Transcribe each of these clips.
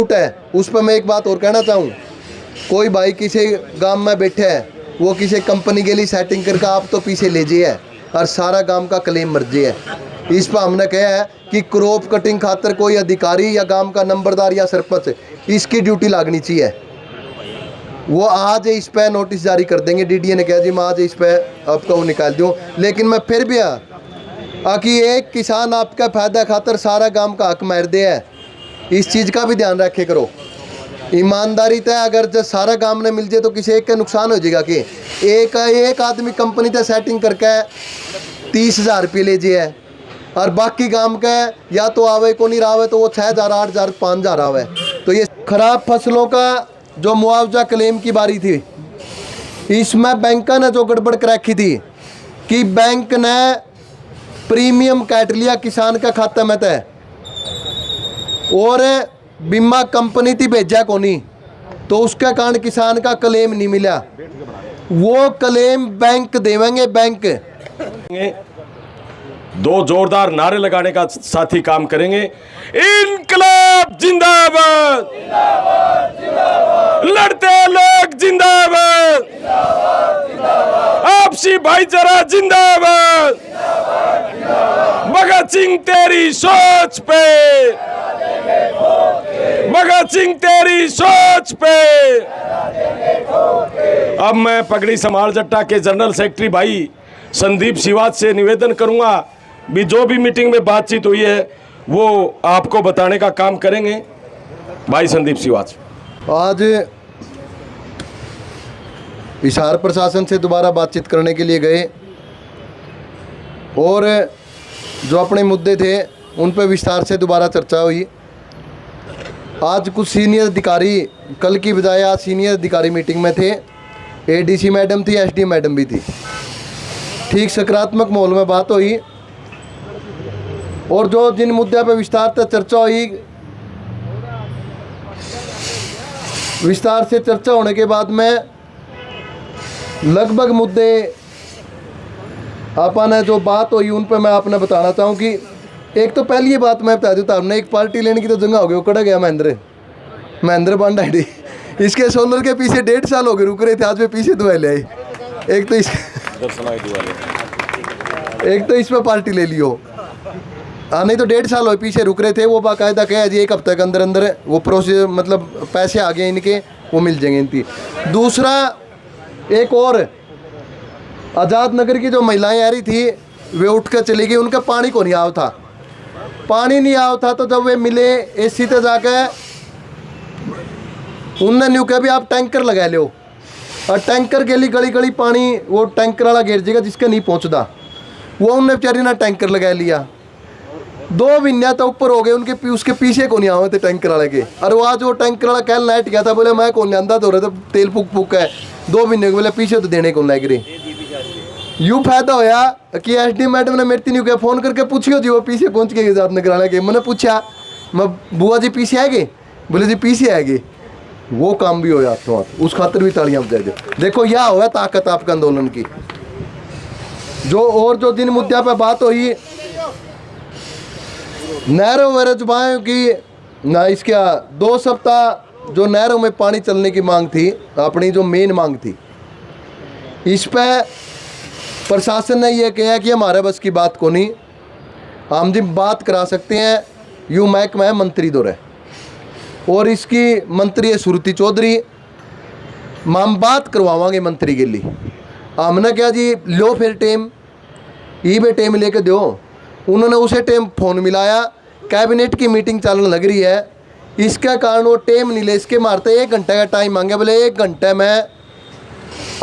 है उस पर मैं एक बात और कहना चाहूँ, कोई भाई किसी गांव में बैठे है, वो किसी कंपनी के लिए सेटिंग करके आप तो पीछे ले जाइए और सारा गांव का क्लेम मर्जी है। इस पर हमने कहा है कि क्रॉप कटिंग खातर कोई अधिकारी या गांव का नंबरदार या सरपंच इसकी ड्यूटी लागनी चाहिए। वो आज इस पर नोटिस जारी कर देंगे। डीडीए ने कहा जी मैं आज इस पर आपका वो निकाल दूँ, लेकिन मैं फिर भी कि एक किसान आपका फायदा खातर सारा गांव का हक मार दे है, इस चीज़ का भी ध्यान रखे करो। ईमानदारी तय अगर जब सारा गांव ने मिल जाए तो किसी एक का नुकसान हो जाएगा कि एक आदमी कंपनी तय सेटिंग करके 30,000 रुपये ले जाए और बाकी गांव का या तो आवे को नहीं रावे तो वो 6,000 8,000 5,000 आवे। तो ये खराब फसलों का जो मुआवजा क्लेम की बारी थी, इसमें बैंक ने जो गड़बड़ कर रखी थी कि बैंक ने प्रीमियम काट लिया किसान का खाता में तय और बीमा कंपनी थी भेजा को नहीं, तो उसके कारण किसान का क्लेम नहीं मिला। वो क्लेम बैंक देवेंगे। बैंक दो जोरदार नारे लगाने का साथी काम करेंगे। इनकलाब जिंदाबाद, लड़ते लोग जिंदाबाद, आपसी भाईचारा जिंदाबाद, भगत सिंह तेरी सोच पे, भगत सिंह तेरी सोच पे। अब मैं पगड़ी समाल जट्टा के जनरल सेक्रेटरी भाई संदीप सिवाच से निवेदन करूंगा भी जो भी मीटिंग में बातचीत हुई है वो आपको बताने का काम करेंगे। भाई संदीप सिवाच आज हिसार प्रशासन से दोबारा बातचीत करने के लिए गए और जो अपने मुद्दे थे उन पर विस्तार से दोबारा चर्चा हुई। आज कुछ सीनियर अधिकारी, कल की बजाय आज सीनियर अधिकारी मीटिंग में थे। एडीसी मैडम थी, एसडी मैडम भी थी। ठीक सकारात्मक माहौल में बात हुई और जो जिन मुद्दों पर विस्तार से चर्चा हुई, विस्तार से चर्चा होने के बाद में लगभग मुद्दे आपने जो बात हुई उन पर मैं आपने बताना चाहूँ कि एक तो पहली बात मैं बता दूँ, तो हमने एक पार्टी लेने की तो जगह हो गई, वो कड़ा गया महेंद्र बांडा आईडी। इसके सोलर के पीछे 1.5 साल हो गए रुक रहे थे, आज वे पीछे दुआ ले आई। एक तो इसमें पार्टी ले लियो। नहीं तो 1.5 साल हो पीछे रुक रहे थे। वो बाकायदा कहा जी 1 हफ्ते के अंदर अंदर वो प्रोसेस मतलब पैसे आ गए इनके, वो मिल जाएंगे इनकी। दूसरा एक और आज़ाद नगर की जो महिलाएं आ रही थी वे उठ कर चली गई, उनका पानी को नहीं आव था। पानी नहीं आव था तो जब वे मिले एसी तक जाकर उनने न्यू कहा भी आप टैंकर लगा लो, और टैंकर के लिए गली गली पानी वो टैंकर वाला गिर जाएगा जिसका नहीं पहुंचता। वो उनने बेचारी ना टैंकर लगा लिया। 2 महीने तो ऊपर हो गए उनके उसके पीछे को नहीं आवे थे टैंकर वाले के। और वो आज वो टैंकर वाला कल लाइट गया था, बोले मैं कौन लिया तो रहा था तेल फूक फूक है 2 महीने को, बोले पीछे तो देने को लग रही। यूँ फायदा होया कि एसडी मैडम ने मेरे नहीं किया, फ़ोन करके पूछियो जी वो पीछे पहुँच गए आज़ाद नगर वाले के। मैंने पूछा मैं बुआ जी पीछे आएगी, बोले जी पीछे आएगी। वो काम भी होया तो उस खातर भी तालियां बजा दो। देखो यह हुआ ताकत आपका आंदोलन की। जो जिन मुद्दों पर बात हुई, नहरों व रजबाओं की ना, इसके 2 सप्ताह जो नहरों में पानी चलने की मांग थी, अपनी जो मेन मांग थी, इस पर प्रशासन ने यह कहा कि हमारे बस की बात को नहीं, हम जी बात करा सकते हैं। यूँ महकमा है मंत्री दौरे और इसकी मंत्री है सुरती चौधरी, हम बात करवावांगे मंत्री के लिए। हमने क्या जी लो फिर टेम बे टेम लेके दो। उन्होंने उसे टेम फ़ोन मिलाया, कैबिनेट की मीटिंग चलने लग रही है, इसके कारण वो टेम नहीं ले, इसके मारते 1 घंटे का टाइम मांगे। बोले 1 घंटे में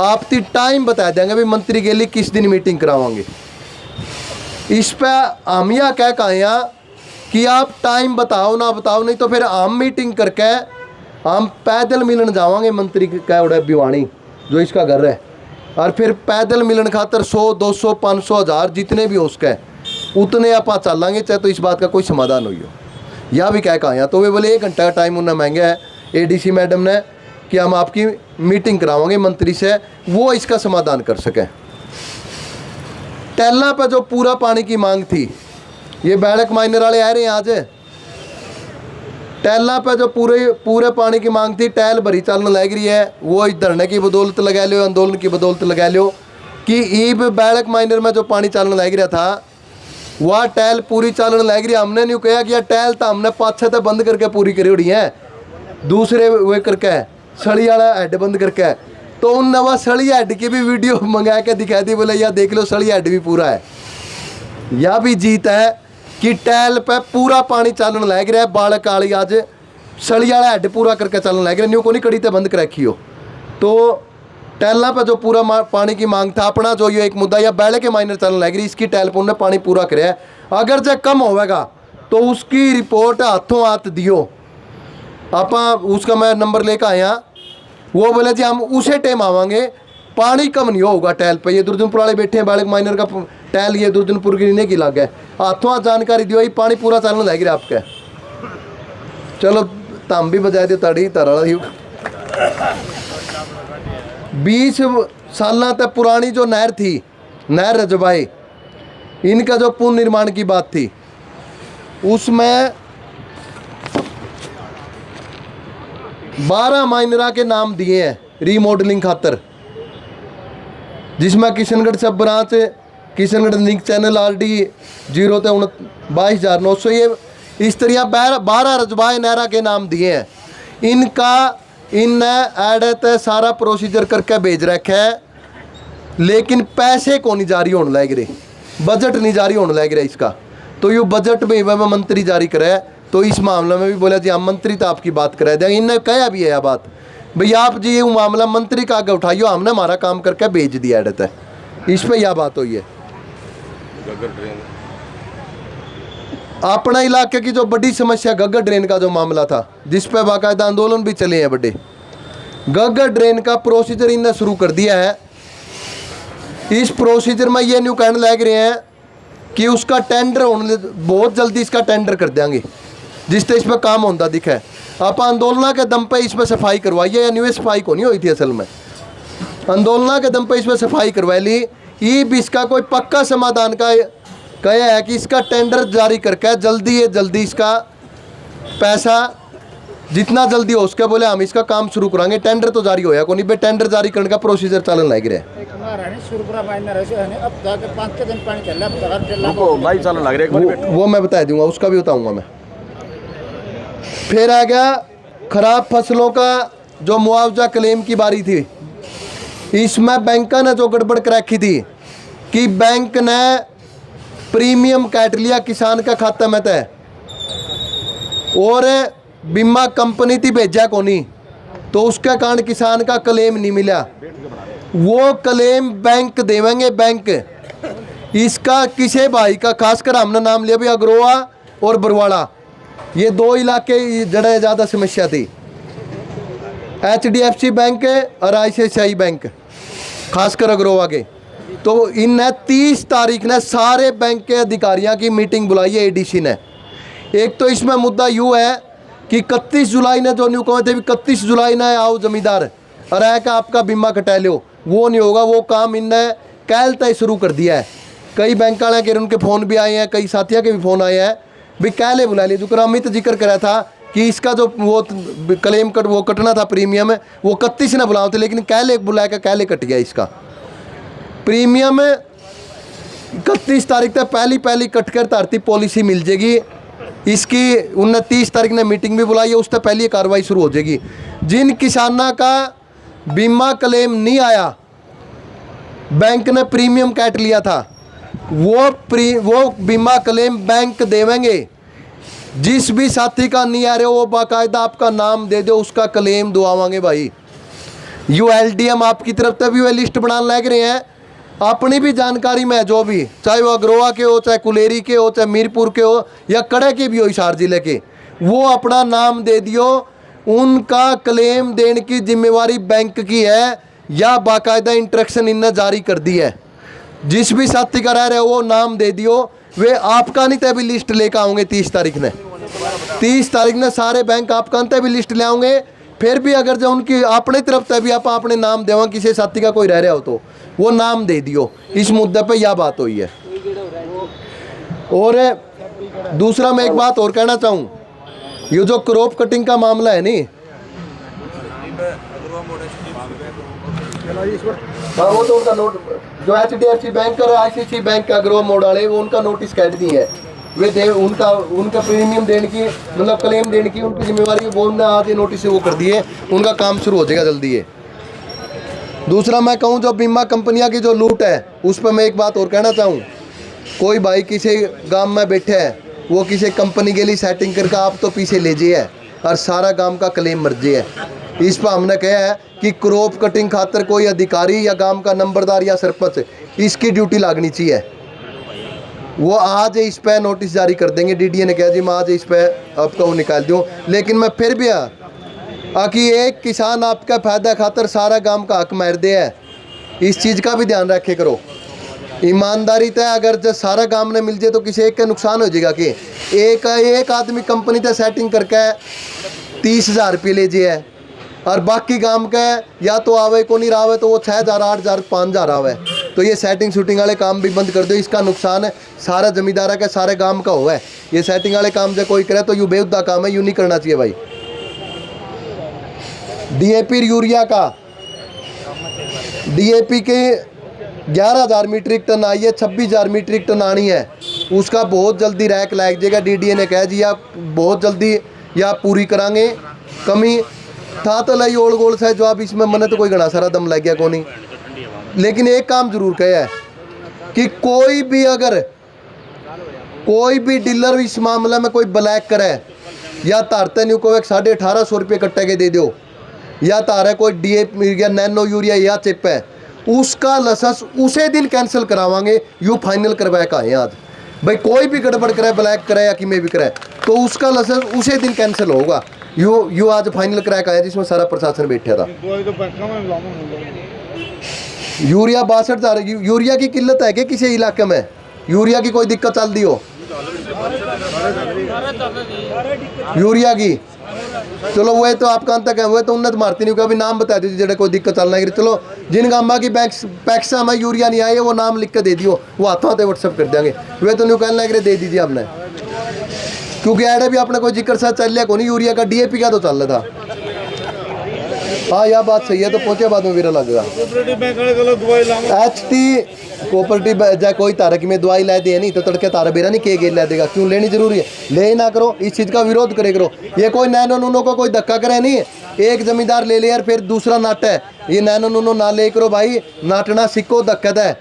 आपकी टाइम बता देंगे भी मंत्री के लिए किस दिन मीटिंग करावांगे। इस पर हम यह कह कहा कि आप टाइम बताओ ना बताओ, नहीं तो फिर हम मीटिंग करके हम पैदल मिलन जावांगे मंत्री का उड़ा भिवानी जो इसका घर है, और फिर पैदल मिलन खातर 100 200 500 1000 जितने भी हो सके उतने आप चलेंगे, चाहे तो इस बात का कोई समाधान हुई हो। यह भी कह कहा तो वे बोले 1 घंटा का टाइम उन्हें मांगा है एडीसी मैडम ने कि हम आपकी मीटिंग करावांगे मंत्री से, वो इसका समाधान कर सकें। टैला पर जो पूरा पानी की मांग थी, ये बैड़क माइनर वाले आ रहे हैं आज, टैला पे जो पूरे पानी की मांग थी, टैल भरी चलन लग रही है। वो इस धरने की बदौलत लगा लो, आंदोलन की बदौलत लगा लो कि ईब बैलक माइनर में जो पानी चलन लग रहा था वह टैल पूरी चलन लग रही। हमने नहीं कहा कि यह टैल तो हमने पाछे तो बंद करके पूरी करी उड़ी है, दूसरे वे करके सड़ी वाला हेड बंद करके। तो उन वह सड़ी हेड की भी वीडियो मंगा के दिखा दी, बोले यह देख लो सड़ी हेड भी पूरा है। यह भी जीत है कि टैल पे पूरा पानी चलन लग रहा है। बालक वाली आज सड़ी वाला हेड पूरा करके चलन लग रहा है, न्यू को नहीं कड़ी तो बंद कर रखी हो। तो टैला पे जो पूरा पानी की मांग था अपना जो ये एक मुद्दा या बैले के माइनर चलन लग रही, इसकी टैल पर उन्होंने पानी पूरा कराया। अगर जो कम होगा तो उसकी रिपोर्ट हाथों हाथ दियो। आप उसका मैं नंबर लेकर आया, वो बोले जी हम उसे टाइम आवांगे, पानी कम नहीं होगा टैल पे। ये दुर्जनपुर वाले बैठे हैं, बैलक माइनर का टैल ये दुर्जनपुर की नहीं की लग है। हाथों हाथ जानकारी दियो, ये पानी पूरा चलन लग रहा है आपके। चलो तम भी बजाय दो ताड़ी तारा 20 साल तक पुरानी जो नहर थी, नहर रजबाई, इनका जो पुनर्निर्माण की बात थी उसमें 12 माइनरा के नाम दिए हैं रीमॉडलिंग खातर, जिसमें किशनगढ़ सब branch, Kishangarh link channel RD 0 ते 22,900 ये इस तरह 12 रजबाए नहरा के नाम दिए हैं। इनका इनने एडत सारा प्रोसीजर करके भेज रखा है, लेकिन पैसे को नहीं जारी होने लग रहे, बजट नहीं जारी होने लग रहा इसका। तो ये बजट में वह मंत्री जारी करे, तो इस मामले में भी बोला जी हम मंत्री तो आपकी बात करा देंगे। इनने कहा भी है यह बात, भाई आप जी ये मामला मंत्री का आगे उठाइयो, हमने हमारा काम करके भेज दिया एडत है। इस पर यह बात हुई है। अपना इलाके की जो बड़ी समस्या गग्गर ड्रेन का जो मामला था, जिस पर बाकायदा आंदोलन भी चले हैं बड़े, गग्गर ड्रेन का प्रोसीजर इनने शुरू कर दिया है। इस प्रोसीजर में ये न्यू कहने लग रहे हैं कि उसका टेंडर होने, बहुत जल्दी इसका टेंडर कर देंगे, जिस तरह इस पर काम होता दिखा है। आप आंदोलन के दम पे इस पर सफाई करवाइए, या न्यू सफाई को नहीं हुई थी असल में, आंदोलन के दम पे इस पर सफाई करवा ली। ये भी इसका कोई पक्का समाधान का कहा है कि इसका टेंडर जारी करके जल्दी इसका पैसा जितना जल्दी हो उसके बोले हम इसका काम शुरू कराएंगे। टेंडर तो जारी होया को नहीं, बे टेंडर जारी करने का प्रोसीजर चलन लग रहा है। वो मैं बता दूंगा, उसका भी बताऊंगा मैं। फिर आ गया खराब फसलों का जो मुआवजा क्लेम की बारी थी। इसमें बैंक ने जो गड़बड़ कर रखी थी कि बैंक ने प्रीमियम काट लिया किसान का खाता में तय, और बीमा कंपनी थी भेजा को नहीं, तो उसके कारण किसान का क्लेम नहीं मिला। वो क्लेम बैंक देवेंगे, बैंक इसका किसी भाई का, खासकर हमने नाम लिया भी अग्रोवा और बरवाड़ा, ये 2 इलाके जड़े ज़्यादा समस्या थी। HDFC बैंक और ICICI बैंक, खासकर अग्रोवा के। तो इन 30 तारीख ने सारे बैंक के अधिकारियों की मीटिंग बुलाई है ADC ने। एक तो इसमें मुद्दा यूँ है कि 31 जुलाई ने जो न्यू कहे थे 31 जुलाई ने आओ जमींदार और आया कि आपका बीमा कटा लो, वो नहीं होगा। वो काम इनने कल तय शुरू कर दिया है। कई बैंक वाले के उनके फ़ोन भी आए हैं, कई साथियों के भी फ़ोन आए हैं, भाई कहले बुला लिए। जो अमित जिक्र करा था कि इसका जो वो क्लेम वो कटना था प्रीमियम, वो 31 ने बुलाओ थे, लेकिन कहले बुलाया का कहले कट गया इसका प्रीमियम। 31 तारीख तक पहली कटकर धरती पॉलिसी मिल जाएगी इसकी। 29 तारीख ने मीटिंग भी बुलाई है, उस तक पहली कार्रवाई शुरू हो जाएगी। जिन किसानों का बीमा क्लेम नहीं आया, बैंक ने प्रीमियम काट लिया था, वो बीमा क्लेम बैंक देवेंगे। जिस भी साथी का नहीं आ रहे हो वो बाकायदा आपका नाम दे दो, उसका क्लेम दुआवांगे भाई। ULDM आपकी तरफ से भी वो लिस्ट बनाने लग रहे हैं। अपनी भी जानकारी में जो भी, चाहे वो अग्रोवा के हो, चाहे कुलेरी के हो, चाहे मीरपुर के हो, या कड़े के भी हो हिसार जिले के, वो अपना नाम दे दियो। उनका क्लेम देने की जिम्मेवारी बैंक की है, या बाकायदा इंस्ट्रक्शन इनने जारी कर दी है। जिस भी साथी का रह रहे हो वो नाम दे दियो, वे आपका नहीं तभी लिस्ट लेकर आओगे 30 तारीख ने। 30 तारीख ने सारे बैंक आपका अंत भी लिस्ट ले आओगे। फिर भी अगर जो उनकी अपनी तरफ से भी आप अपने नाम देवा, किसी साथी का कोई रह रहा हो तो वो नाम दे दियो। इस मुद्दे पे यह बात हुई है। और दूसरा मैं एक बात और कहना चाहूँ, ये जो क्रॉप कटिंग का मामला है नहीं, हाँ वो तो उनका नोट जो HDFC बैंक और ICICI बैंक का ग्रो मोड वाले वो उनका नोटिस कैट दी है। वे दे उनका प्रीमियम देने की मतलब क्लेम देने की उनकी जिम्मेवारी वो उन्होंने आज ये नोटिस वो कर दिए, उनका काम शुरू हो जाएगा जल्दी है। दूसरा मैं कहूँ जो बीमा कंपनियां की जो लूट है उस पर मैं एक बात और कहना चाहूँ। कोई भाई किसी गांव में बैठे है वो किसी कंपनी के लिए सेटिंग करके आप तो पीछे ले जाइए और सारा गांव का क्लेम मर्जी है। इस पर हमने कहा है कि क्रॉप कटिंग खातर कोई अधिकारी या गांव का नंबरदार या सरपंच इसकी ड्यूटी लागनी चाहिए। वो आज इस पे नोटिस जारी कर देंगे। DDA ने कहा जी मैं आज इस पे आपका वो निकाल दूँ, लेकिन मैं फिर भी कि एक किसान आपका फायदा खातर सारा गांव का हक मार दे है, इस चीज़ का भी ध्यान रखे करो। ईमानदारी तय अगर जब सारा गांव ने मिल जाए तो किसी एक का नुकसान हो जाएगा कि एक आदमी कंपनी तक सेटिंग करके 30,000 रुपये ले जाए और बाकी गांव का या तो आवे को नहीं आवे तो वो 6,000 8,000 5,000 आवे, तो ये सेटिंग शूटिंग वाले काम भी बंद कर दो। इसका नुकसान है सारा जमींदारा का सारे गांव का हुआ है। ये सेटिंग वाले काम जो कोई करे तो यूँ बेहुदा काम है, यूँ नहीं करना चाहिए भाई। DAP यूरिया का DAP के 11,000 मीट्रिक टन आई है, 26,000 मीट्रिक टन आनी है, उसका बहुत जल्दी रैक लग जाएगा। DDA ने कहा जी आप बहुत जल्दी या पूरी करांगे। कमी था तो लाई ओल गोल सा जवाब इसमें मैंने तो कोई घना सारा दम लग गया को नहीं, लेकिन एक काम जरूर कहा है कि कोई भी अगर कोई भी डीलर इस मामले में कोई ब्लैक करे या तारते नहीं को 1850 रुपये कट्टे के दे दो या तारे कोई DAP या नैनो यूरिया या चिप है, उसका लाइसेंस उसे दिन कैंसिल करावांगे। यू फाइनल करवाया का है आज भाई, कोई भी गड़बड़ करे ब्लैक करे या कि में भी करे तो उसका लाइसेंस उसे दिन कैंसिल होगा। यू आज फाइनल कराया का है जिसमें सारा प्रशासन बैठा था। यूरिया 62,000 यूरिया की किल्लत है कि किसी इलाके में यूरिया की कोई दिक्कत चल दी हो यूरिया की, चलो वो तो आपका अंत है वो तो उन्नत मारती नहीं कभी नाम बता दीजिए कोई दिक्कत चलना है। चलो जिन गांव की पैक्सा में यूरिया नहीं आई वो नाम लिख के दे दियो, वो हाथों हाथ व्हाट्सअप कर देंगे। वे तो न्यू कहना है दे दीजिए आपने, क्योंकि ऐड भी आपने कोई जिक्र साथ चल लिया को नहीं, यूरिया का DAP का तो चल रहा था। हाँ यह बात सही है, तो पहुंचे बाद में मेरा लगेगा कोऑपरेटिव जाए कोई तारा की मैं दवाई ला दे नहीं तो तड़के तारा बेरा नहीं के ला देगा, क्यों लेनी जरूरी है, ले ना करो, इस चीज़ का विरोध करे करो। ये कोई नैनो नूनो को कोई धक्का करे नहीं, एक जमींदार ले ले यार फिर दूसरा नाट है, ये नैनो नूनो ना ले करो भाई, नाटना सिक्को धक्कत है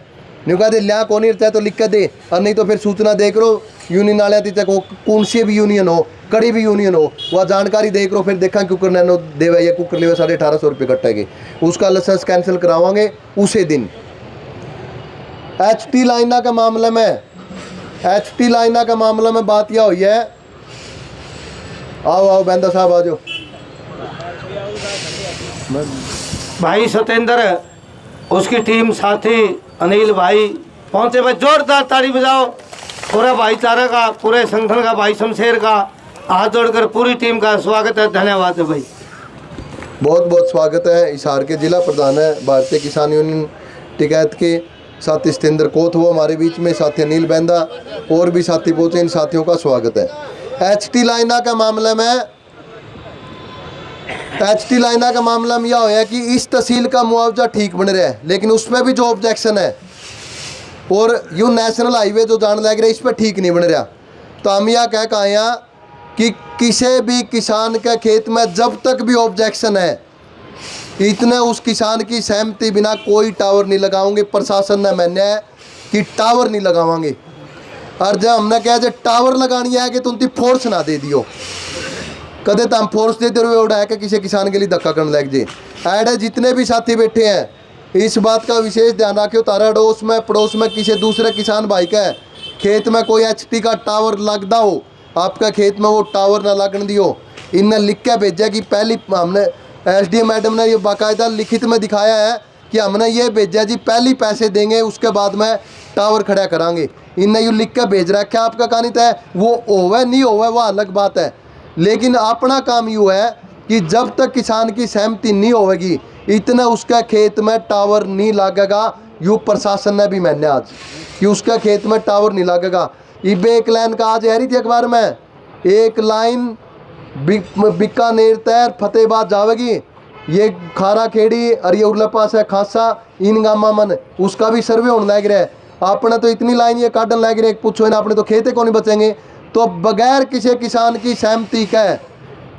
न्यू कह दे लिया को नहीं चाहे तो लिख के दे, और नहीं तो फिर सूचना दे करो यूनियन वाले चाहे कौन सी भी यूनियन हो कड़ी भी यूनियन हो वह जानकारी दे करो, फिर देखा कुकर नैनो देवे या कुकर लेवे 1850 रुपये कटेगी, उसका लाइसेंस कैंसिल करावांगे उसे दिन। HT लाइना का मामले में HT लाइना का मामला में बात यह हुई है, आओ आओ बेंदा साहब आ जाओ। भाई सतेंद्र उसकी टीम साथी अनिल भाई पहुंचे भाई, जोरदार ताली बजाओ। पूरा भाईचारा का पूरे संगठन का भाई शमशेर का हाथ जोड़कर पूरी टीम का स्वागत है, धन्यवाद है भाई। बहुत बहुत स्वागत है। हिसार के जिला प्रधान है भारतीय किसान यूनियन टिकैत के साथी सतेंद्र कोथ वो हमारे बीच में, साथी अनिल बेंदा और भी साथी पहुंचे, इन साथियों का स्वागत है। HT लाइना का मामले में HT लाइना का मामला में यह होया कि इस तहसील का मुआवजा ठीक बन रहा है, लेकिन उसमें भी जो ऑब्जेक्शन है और यू नेशनल हाईवे जो जान लग रहा है इस पर ठीक नहीं बन रहा, तो हम यह कह के आए हैं कि किसी भी किसान के खेत में जब तक भी ऑब्जेक्शन है इतने उस किसान की सहमति बिना कोई टावर नहीं लगाओगे। प्रशासन ने मान्य है कि टावर नहीं लगावांगे, और जब हमने कहा जब टावर लगानी है कि तुम फोर्स ना दे दियो, कदे तो हम फोर्स देते हुए उड़ा है कि किसी किसान के लिए धक्का करने लग जाए। ऐड जितने भी साथी बैठे हैं इस बात का विशेष ध्यान रखियो, तारा अड़ोस में पड़ोस में किसी दूसरे किसान भाई का खेत में कोई HT का टावर लगता हो, आपका खेत में वो टावर ना लगने दियो। इनने लिख के भेजा कि पहली हमने SDM मैडम ने ये बाकायदा लिखित में दिखाया है कि हमने ये भेजा जी पहली पैसे देंगे उसके बाद में टावर खड़ा करांगे। इनने यूँ लिख के भेज रखा है, आपका कहानी तय वो होवे नहीं होवे वह अलग बात है, लेकिन अपना काम यूँ है कि जब तक किसान की सहमति नहीं होगी इतना उसका खेत में टावर नहीं लगेगा। यू प्रशासन ने भी मान्य आज कि उसका खेत में टावर नहीं लगेगा। इबे एक लाइन का आज आ रही थी अखबार में, एक लाइन बीकानेर तैर फतेहबाद जावेगी, ये खारा खेड़ी और ये उरला पास है खासा इन गामा मन उसका भी सर्वे होने लग रहा है। आपने तो इतनी लाइन ये काटन लग रही है, पूछो ना, अपने तो खेते को नहीं बचेंगे। तो बगैर किसी किसान की सहमति के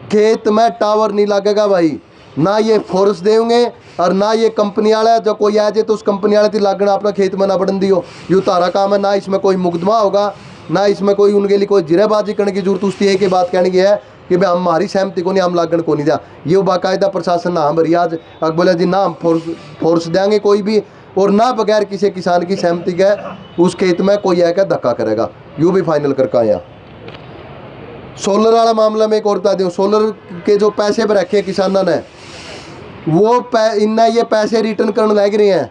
खेत में टावर नहीं लगेगा भाई, ना ये फोर्स देंगे और ना ये कंपनी वाला जो कोई आ जाए तो उस कंपनी वाले की लागण अपना खेत में ना बढ़न दियो। यूँ तारा काम है, ना इसमें कोई मुकदमा होगा, ना इसमें कोई उनके लिए कोई जिरेबाजी करने की जरूरत उसकी एक ही बात कहने की है कि भाई हमारी सहमति को नहीं, हम लागण को नहीं दिया। ये बाकायदा प्रशासन ना हम रियाज बोले जी ना हम फोर्स देंगे कोई भी, और ना बगैर किसी किसान की सहमति के उस खेत में कोई आकर धक्का करेगा। यूँ भी फाइनल करके आया। सोलर वाला मामला में एक और बता दूँ, सोलर के जो पैसे पर रखे किसानों ने वो इन्ना ये पैसे रिटर्न करने लग रहे हैं।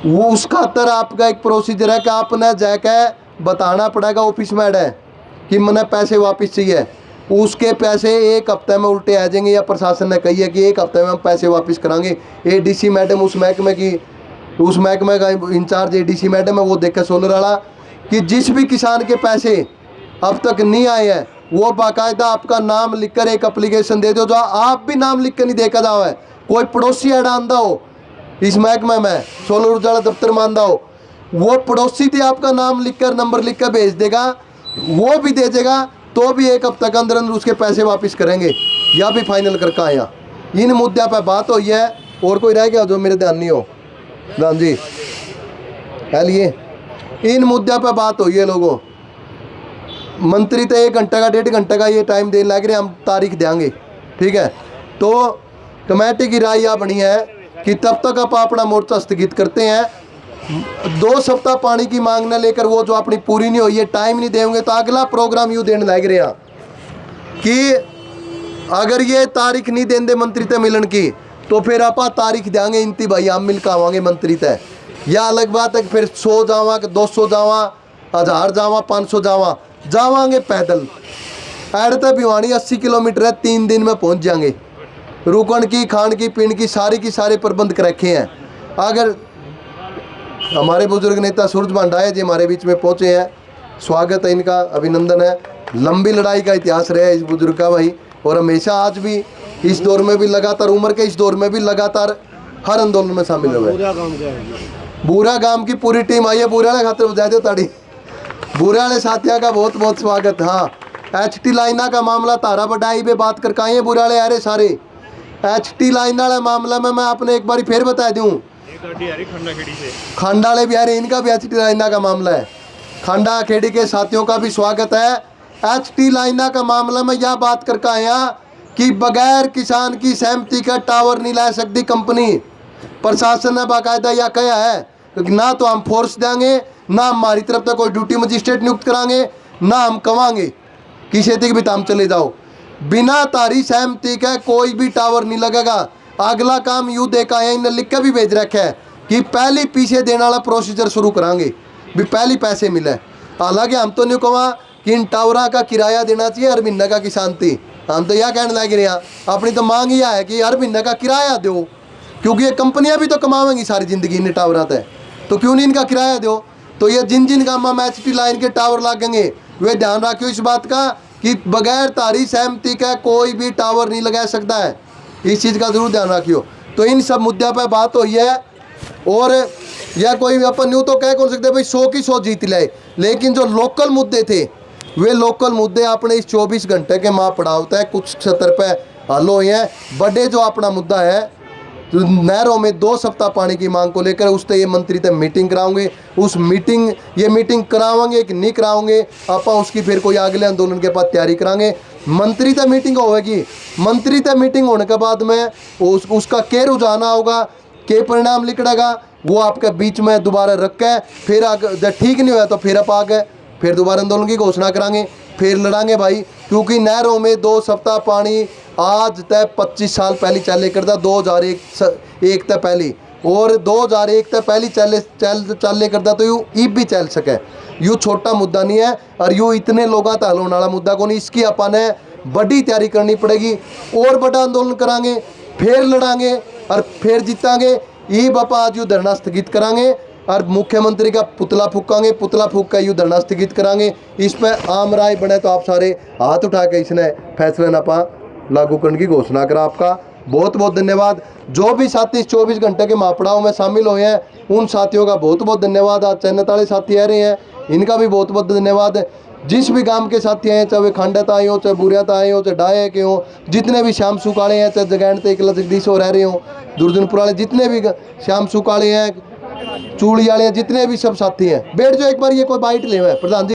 वो उस खातर आपका एक प्रोसीजर है कि आपने जाके बताना पड़ेगा ऑफिस में है कि मैंने पैसे वापस चाहिए। उसके पैसे एक हफ्ते में उल्टे आ जाएंगे, या प्रशासन ने कही है कि एक हफ्ते में हम पैसे वापस करांगे। एडीसी मैडम उस महकमे का इंचार्ज एडीसी मैडम है, वो देखे सोलर वाला कि जिस भी किसान के पैसे अब तक नहीं आए हैं वो बाकायदा आपका नाम लिखकर एक एप्लीकेशन दे दो, जो आप भी नाम लिख कर नहीं देखा जाओ है। कोई पड़ोसी ऐड आंदा हो इस महकमे में, सोलर ऊर्जा दफ्तर में आंदा हो, वो पड़ोसी थी आपका नाम लिखकर नंबर लिख कर भेज देगा, वो भी दे देगा, तो भी एक हफ्ते के अंदर अंदर उसके पैसे वापस करेंगे। या भी फाइनल करके आया। इन मुद्दे पर बात हुई है। और कोई रह गया जो मेरे ध्यान नहीं हो? राम जी है लिए इन मुद्दे पर बात हुई है लोगों। मंत्री तो 1 घंटे का 1.5 घंटे का ये टाइम देने लग रहे, हम तारीख देंगे, ठीक है। तो कमेटी की राय यह बनी है कि तब तक आप अपना मोर्चा स्थगित करते हैं। 2 सप्ताह पानी की मांग न लेकर वो जो अपनी पूरी नहीं हुई है टाइम नहीं देंगे, तो अगला प्रोग्राम यूँ देने लग रहे हैं कि अगर ये तारीख नहीं देंगे मंत्री तय मिलन की, तो फिर आप तारीख देंगे इनती भाई हम मिल के आवांगे मंत्री तय। या अलग बात है कि फिर 100 जावा, 200 जावा, 1000 जावा, 500 जावा, जावांगे पैदल। ऐडता भिवानी 80 किलोमीटर है, 3 दिन में पहुंच जाएंगे। रुकन की, खान की, पीने की सारे प्रबंध कर रखे हैं। अगर हमारे बुजुर्ग नेता सूरज भांडाया जी हमारे बीच में पहुंचे हैं, स्वागत है इनका, अभिनंदन है। लंबी लड़ाई का इतिहास रहा है इस बुजुर्ग का भाई, और हमेशा आज भी इस दौर में भी लगातार, उम्र के इस दौर में भी लगातार हर आंदोलन में शामिल हुए। बूरा गांव की पूरी टीम आई है। बूरा वाले खातिर बजा दो ताड़ी। बूरा वाले साथिया का बहुत बहुत स्वागत। हाँ, HT लाइना का मामला तारा बढ़ाई पे बात करके आए हैं बूरा वाले यारे सारे। HT लाइन वाला मामला में मैं आपने एक बार फिर बता दूँ, खांडा वाले भी आ रहे, इनका भी HT लाइना का मामला है। खांडा खेड़ी के साथियों का भी स्वागत है। HT लाइना का मामला में यह बात करके आया कि बगैर किसान की सहमति का टावर नहीं ला सकती कंपनी। प्रशासन ने बाकायदा यह कहा है कि ना तो हम फोर्स देंगे, ना हमारी तरफ से कोई ड्यूटी मजिस्ट्रेट नियुक्त कराएंगे, ना हम कमाएंगे किसी तक भी ताम चले जाओ। बिना तारी सहमति का कोई भी टावर नहीं लगेगा। अगला काम यूँ देखा है, इन्हें लिख के भी भेज रखा है कि पहले पीछे देने वाला प्रोसीजर शुरू कराएंगे, भी पहले पैसे मिले। हालांकि हम तो नहीं कहा कि इन टावरों का किराया देना चाहिए हर महीने का किसान थी, हम तो यह कहने लग रहे हैं, अपनी तो मांग यह है कि हर महीने का किराया दो, क्योंकि ये कंपनियां भी तो कमाएंगी सारी ज़िंदगी इन टावरों से, तो क्यों नहीं इनका किराया दो। तो ये जिन गाँव में HT लाइन के टावर लगेंगे वे ध्यान रखियो इस बात का कि बगैर तारी सहमति का कोई भी टावर नहीं लगा सकता है, इस चीज़ का ज़रूर ध्यान रखियो। तो इन सब मुद्दों पर बात हुई है। और यह कोई अपन यूँ तो कह कौन सकते भाई 100 की 100 जीत लाए, लेकिन जो लोकल मुद्दे थे वे लोकल मुद्दे आपने इस 24 घंटे के माँ पड़ावता है कुछ स्तर पर हल हुए हैं। बड़े जो अपना मुद्दा है तो नहरों में 2 सप्ताह पानी की मांग को लेकर उस ये मंत्री तक मीटिंग कराओगे, उस मीटिंग कराओगे कि नहीं कराओगे, आप उसकी फिर कोई अगले आंदोलन के बाद तैयारी कराएंगे। मंत्री तक मीटिंग होगी, मंत्री तक मीटिंग होने के बाद में उसका क्या रुझान होगा, क्या परिणाम निकलेगा, वो आपके बीच में दोबारा रख के फिर जब ठीक नहीं हुआ तो फिर आप आगे फिर दोबारा आंदोलन की घोषणा कराएंगे, फिर लड़ांगे भाई। क्योंकि नहरों में 2 सप्ताह पानी आज तक 25 साल पहले चले करता, 2001 तक पहले, और 2001 तक पहले चले करता, तो यूँ ईब भी चल सके। यूँ छोटा मुद्दा नहीं है और यूँ इतने लोगों तक हल वाला मुद्दा को नहीं। इसकी अपन ने बड़ी तैयारी करनी पड़ेगी और बड़ा आंदोलन करांगे, फिर लड़ांगे और फिर जीतांगे। ई बापा आज यूँ धरना स्थगित करांगे और मुख्यमंत्री का पुतला फूकांगे, पुतला फूक का युद्ध धरना स्थगित करांगे। इस पर आम राय बने तो आप सारे हाथ उठा के इसने फैसले ना पा लागू करने की घोषणा करा। आपका बहुत बहुत धन्यवाद। जो भी साथी इस 24 घंटे के महापड़ाव में शामिल हुए हैं उन साथियों का बहुत बहुत धन्यवाद। आज चैनत वाले साथी आ रहे हैं, इनका भी बहुत बहुत धन्यवाद। जिस भी गांव के साथी आए, चाहे वे खांडत आए हो, चाहे बुरियात आए हो, चाहे डाये के हो, जितने भी श्याम सुकाले हैं, चाहे जगैन ते एकला जगदीश हो रह रहे हो, दुर्जनपुर वाले जितने भी श्याम सुकाले हैं, चूड़ी वाले हैं, जितने भी सब साथी हैं, बैठ जाओ एक बार, ये कोई बाइट ले प्रधान जी।